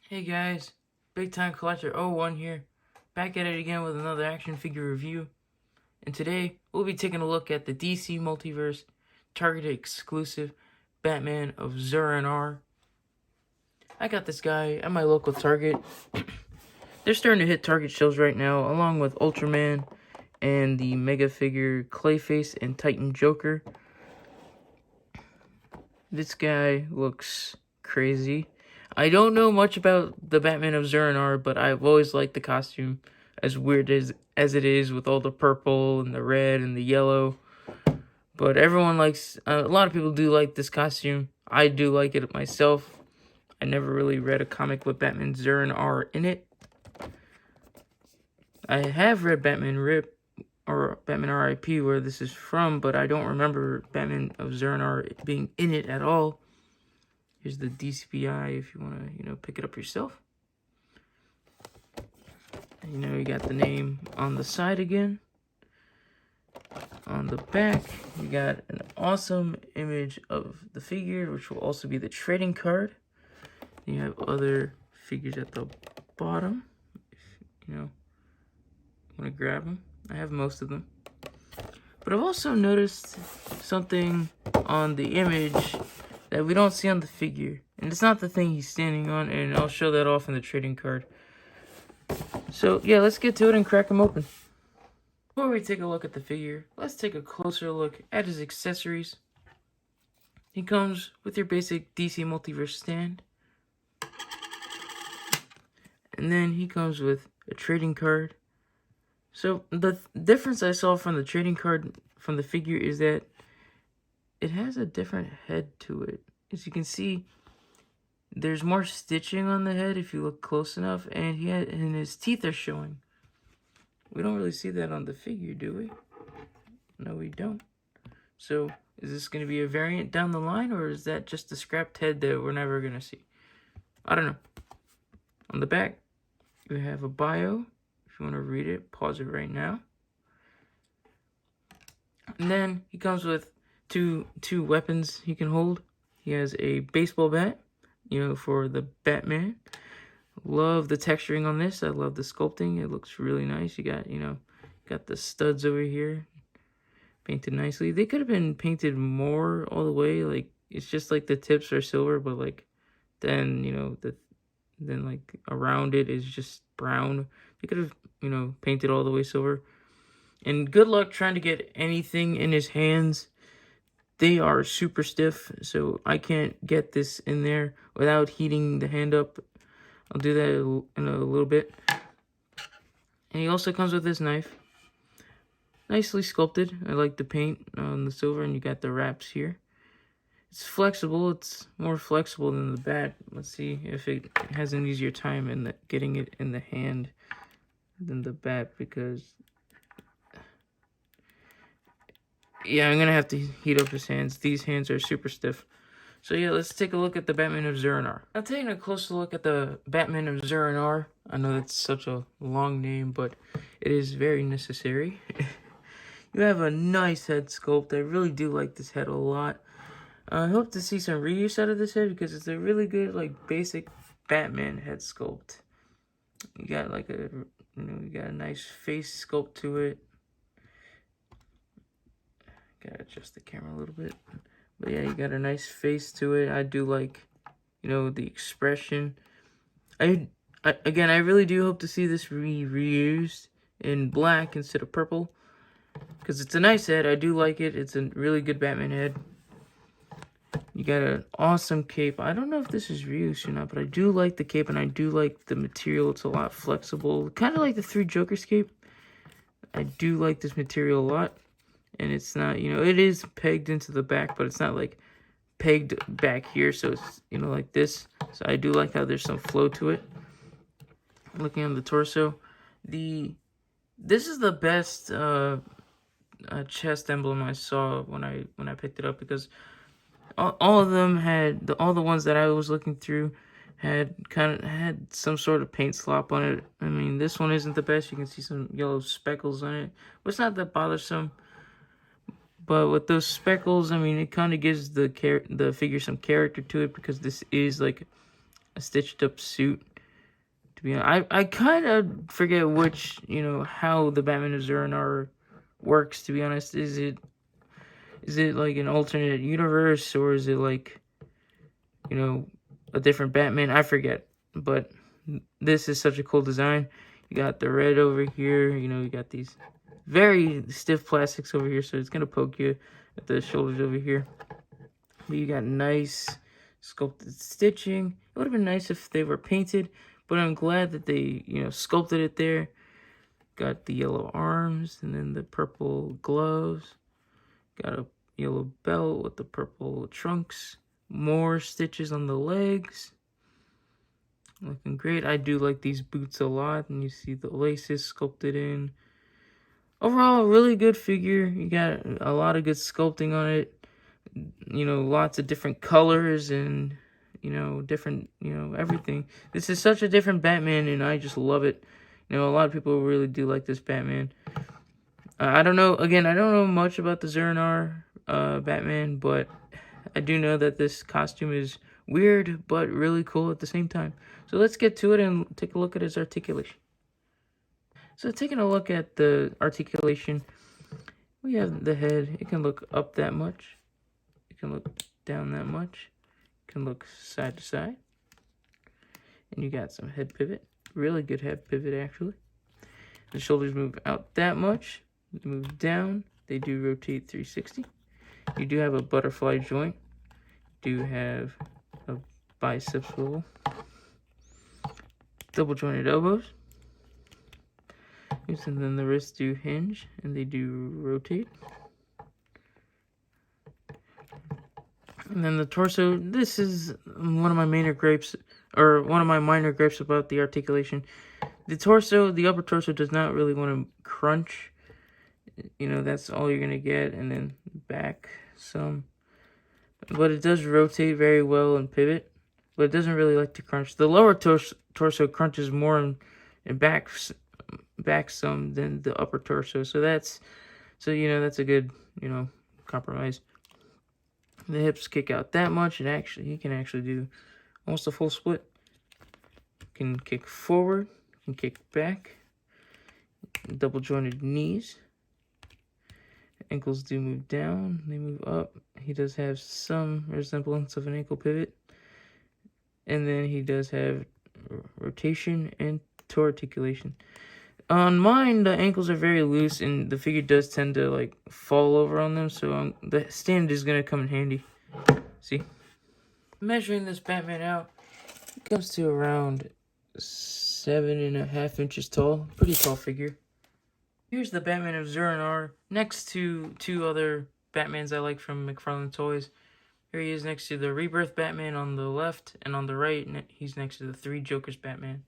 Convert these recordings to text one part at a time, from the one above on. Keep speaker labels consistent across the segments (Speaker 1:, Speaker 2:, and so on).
Speaker 1: Hey guys, Big Time Collector 01 here, back at it again with another action figure review. And today, we'll be taking a look at the DC Multiverse Target exclusive Batman of Zur-En-Arrh. I got this guy at my local Target. They're starting to hit Target shelves right now, along with Ultraman and the Mega Figure Clayface and Titan Joker. This guy looks crazy. I don't know much about the Batman of Zur-En-Arrh, but I've always liked the costume, as weird as it is with all the purple and the red and the yellow. But everyone likes, a lot of people do like this costume. I do like it myself. I never really read a comic with Batman Zur-En-Arrh in it. I have read Batman Rip or Batman R.I.P. where this is from, but I don't remember Batman of Zur-En-Arrh being in it at all. Here's the DCPI if you want to, pick it up yourself. And, you got the name on the side again. On the back, you got an awesome image of the figure, which will also be the trading card. You have other figures at the bottom. If, want to grab them. I have most of them. But I've also noticed something on the image that we don't see on the figure. And it's not the thing he's standing on, and I'll show that off in the trading card. So, yeah, let's get to it and crack him open. Before we take a look at the figure, let's take a closer look at his accessories. He comes with your basic DC Multiverse stand. And then he comes with a trading card. So, the difference I saw from the trading card from the figure is that it has a different head to it. As you can see, there's more stitching on the head if you look close enough, and his teeth are showing. We don't really see that on the figure, do we? No, we don't. So, is this going to be a variant down the line, or is that just a scrapped head that we're never going to see? I don't know. On the back, you have a bio. If you want to read it, pause it right now. And then he comes with two weapons he can hold. He has a baseball bat, for the Batman. Love the texturing on this. I love the sculpting. It looks really nice. You got, got the studs over here painted nicely. They could have been painted more all the way. Like, it's just like the tips are silver, but like then, then like around it is just brown. They could have, painted all the way silver. And good luck trying to get anything in his hands. They are super stiff, so I can't get this in there without heating the hand up. I'll do that in a little bit. And he also comes with this knife. Nicely sculpted. I like the paint on the silver, and you got the wraps here. It's flexible. It's more flexible than the bat. Let's see if it has an easier time in getting it in the hand than the bat, because yeah, I'm going to have to heat up his hands. These hands are super stiff. So yeah, let's take a look at the Batman of Zur-En-Arrh. Now, taking a closer look at the Batman of Zur-En-Arrh. I know that's such a long name, but it is very necessary. You have a nice head sculpt. I really do like this head a lot. I hope to see some reuse out of this head, because it's a really good, like, basic Batman head sculpt. You got like you got a nice face sculpt to it. Gotta adjust the camera a little bit. But yeah, you got a nice face to it. I do like, the expression. I really do hope to see this reused in black instead of purple, because it's a nice head. I do like it. It's a really good Batman head. You got an awesome cape. I don't know if this is reused or not, but I do like the cape, and I do like the material. It's a lot flexible. Kind of like the Three Jokers cape. I do like this material a lot. And it's not, it is pegged into the back, but it's not like pegged back here. So it's, like this. So I do like how there's some flow to it. Looking on the torso, this is the best chest emblem I saw when I picked it up, because all of them had all the ones that I was looking through had some sort of paint slop on it. I mean, this one isn't the best. You can see some yellow speckles on it, but it's not that bothersome. But with those speckles, I mean, it kind of gives the figure some character to it, because this is like a stitched up suit. To be honest, I kind of forget which, how the Batman of Zur-En-Arrh works. To be honest, is it like an alternate universe, or is it like, a different Batman? I forget, but this is such a cool design. You got the red over here. You got these very stiff plastics over here, so it's gonna poke you at the shoulders over here. But you got nice sculpted stitching. It would have been nice if they were painted, but I'm glad that they, sculpted it there. Got the yellow arms and then the purple gloves. Got a yellow belt with the purple trunks. More stitches on the legs. Looking great. I do like these boots a lot, and you see the laces sculpted in. Overall, really good figure. You got a lot of good sculpting on it. Lots of different colors and, different, everything. This is such a different Batman, and I just love it. A lot of people really do like this Batman. I don't know, again, I don't know much about the Zur-En-Arrh Batman, but I do know that this costume is weird, but really cool at the same time. So let's get to it and take a look at his articulation. So taking a look at the articulation, we have the head. It can look up that much. It can look down that much. It can look side to side. And you got some head pivot. Really good head pivot, actually. The shoulders move out that much. They move down. They do rotate 360. You do have a butterfly joint. You do have a bicep swivel. Double jointed elbows. And then the wrists do hinge and they do rotate. And then the torso, this is one of my minor gripes about the articulation. The torso, the upper torso does not really want to crunch. That's all you're going to get. And then back some. But it does rotate very well and pivot. But it doesn't really like to crunch. The lower torso crunches more and back some than the upper torso. So that's a good, compromise. The hips kick out that much. He can actually do almost a full split. Can kick forward, can kick back. Double jointed knees. Ankles do move down, they move up. He does have some resemblance of an ankle pivot. And then he does have rotation and toe articulation. On mine, the ankles are very loose, and the figure does tend to like fall over on them, so the stand is gonna come in handy. See, measuring this Batman out, it comes to around 7.5 inches tall. Pretty tall figure. Here's the Batman of Zur-En-Arrh, next to two other Batmans I like from McFarlane Toys. Here he is next to the Rebirth Batman on the left, and on the right, he's next to the Three Jokers Batman.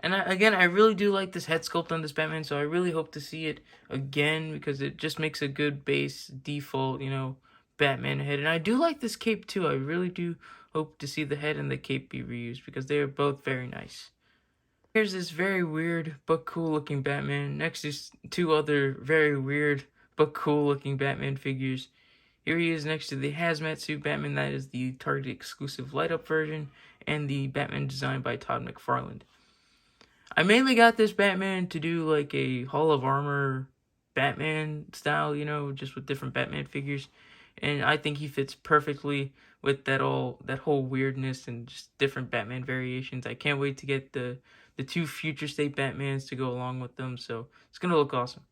Speaker 1: And I really do like this head sculpt on this Batman, so I really hope to see it again, because it just makes a good base default, Batman head. And I do like this cape too. I really do hope to see the head and the cape be reused, because they are both very nice. Here's this very weird but cool looking Batman next to two other very weird but cool looking Batman figures. Here he is next to the hazmat suit Batman, that is the Target exclusive light up version, and the Batman designed by Todd McFarlane. I mainly got this Batman to do like a Hall of Armor Batman style, just with different Batman figures. And I think he fits perfectly with that whole weirdness and just different Batman variations. I can't wait to get the two future state Batmans to go along with them, so it's gonna look awesome.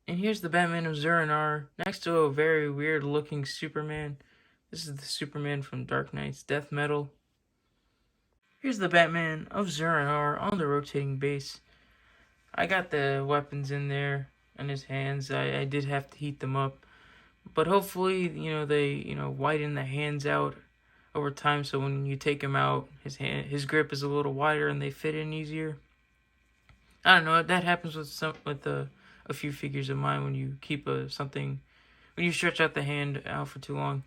Speaker 1: And here's the Batman of Zur-En-Arrh next to a very weird looking Superman. This is the Superman from Dark Knight's Death Metal. Here's the Batman of Zur-En-Arrh on the rotating base. I got the weapons in there in his hands. I did have to heat them up, but hopefully, they, widen the hands out over time, so when you take him out, his grip is a little wider and they fit in easier. I don't know, that happens with a few figures of mine when you keep when you stretch out the hand out for too long.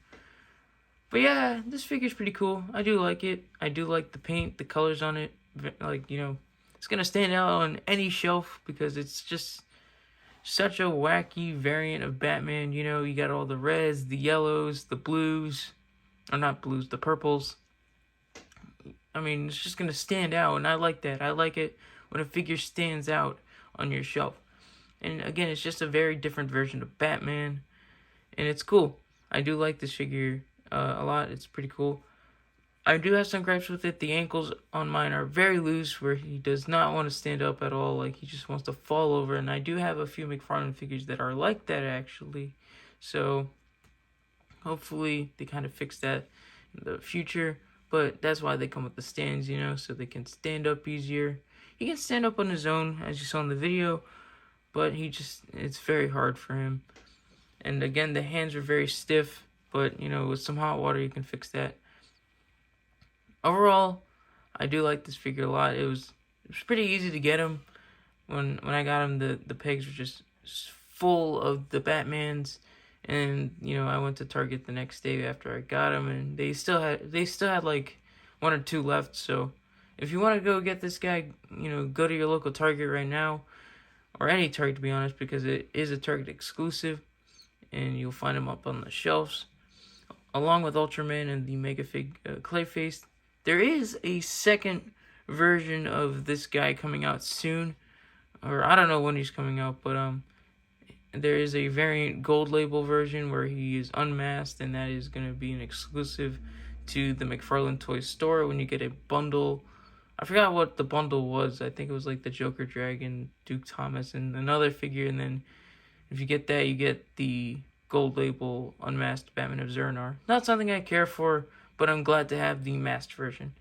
Speaker 1: But yeah, this figure's pretty cool. I do like it. I do like the paint, the colors on it. Like, it's gonna stand out on any shelf because it's just such a wacky variant of Batman. You got all the reds, the yellows, the blues. Or not blues, the purples. I mean, it's just gonna stand out, and I like that. I like it when a figure stands out on your shelf. And again, it's just a very different version of Batman, and it's cool. I do like this figure a lot. It's pretty cool. I do have some gripes with it. The ankles on mine are very loose, where he does not want to stand up at all. Like, he just wants to fall over. And I do have a few McFarlane figures that are like that, actually. So, hopefully, they kind of fix that in the future. But that's why they come with the stands, you know, so they can stand up easier. He can stand up on his own, as you saw in the video. But it's very hard for him. And again, the hands are very stiff. But, you know, with some hot water, you can fix that. Overall, I do like this figure a lot. It was pretty easy to get him. When I got him, the pegs were just full of the Batmans, and you know, I went to Target the next day after I got him, and they still had like 1 or 2 left. So if you want to go get this guy, you know, go to your local Target right now, or any Target to be honest, because it is a Target exclusive, and you'll find him up on the shelves along with Ultraman and the Megafig Clayface. There is a second version of this guy coming out soon, or I don't know when he's coming out, but there is a variant gold label version where he is unmasked, and that is going to be an exclusive to the McFarlane Toy Store when you get a bundle. I forgot what the bundle was. I think it was like the Joker Dragon, Duke Thomas, and another figure, and then if you get that, you get the gold label unmasked Batman of Zur-En-Arrh. Not something I care for, but I'm glad to have the masked version.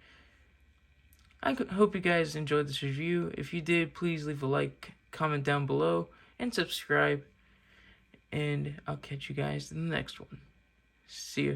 Speaker 1: I hope you guys enjoyed this review. If you did, please leave a like, comment down below, and subscribe. And I'll catch you guys in the next one. See ya.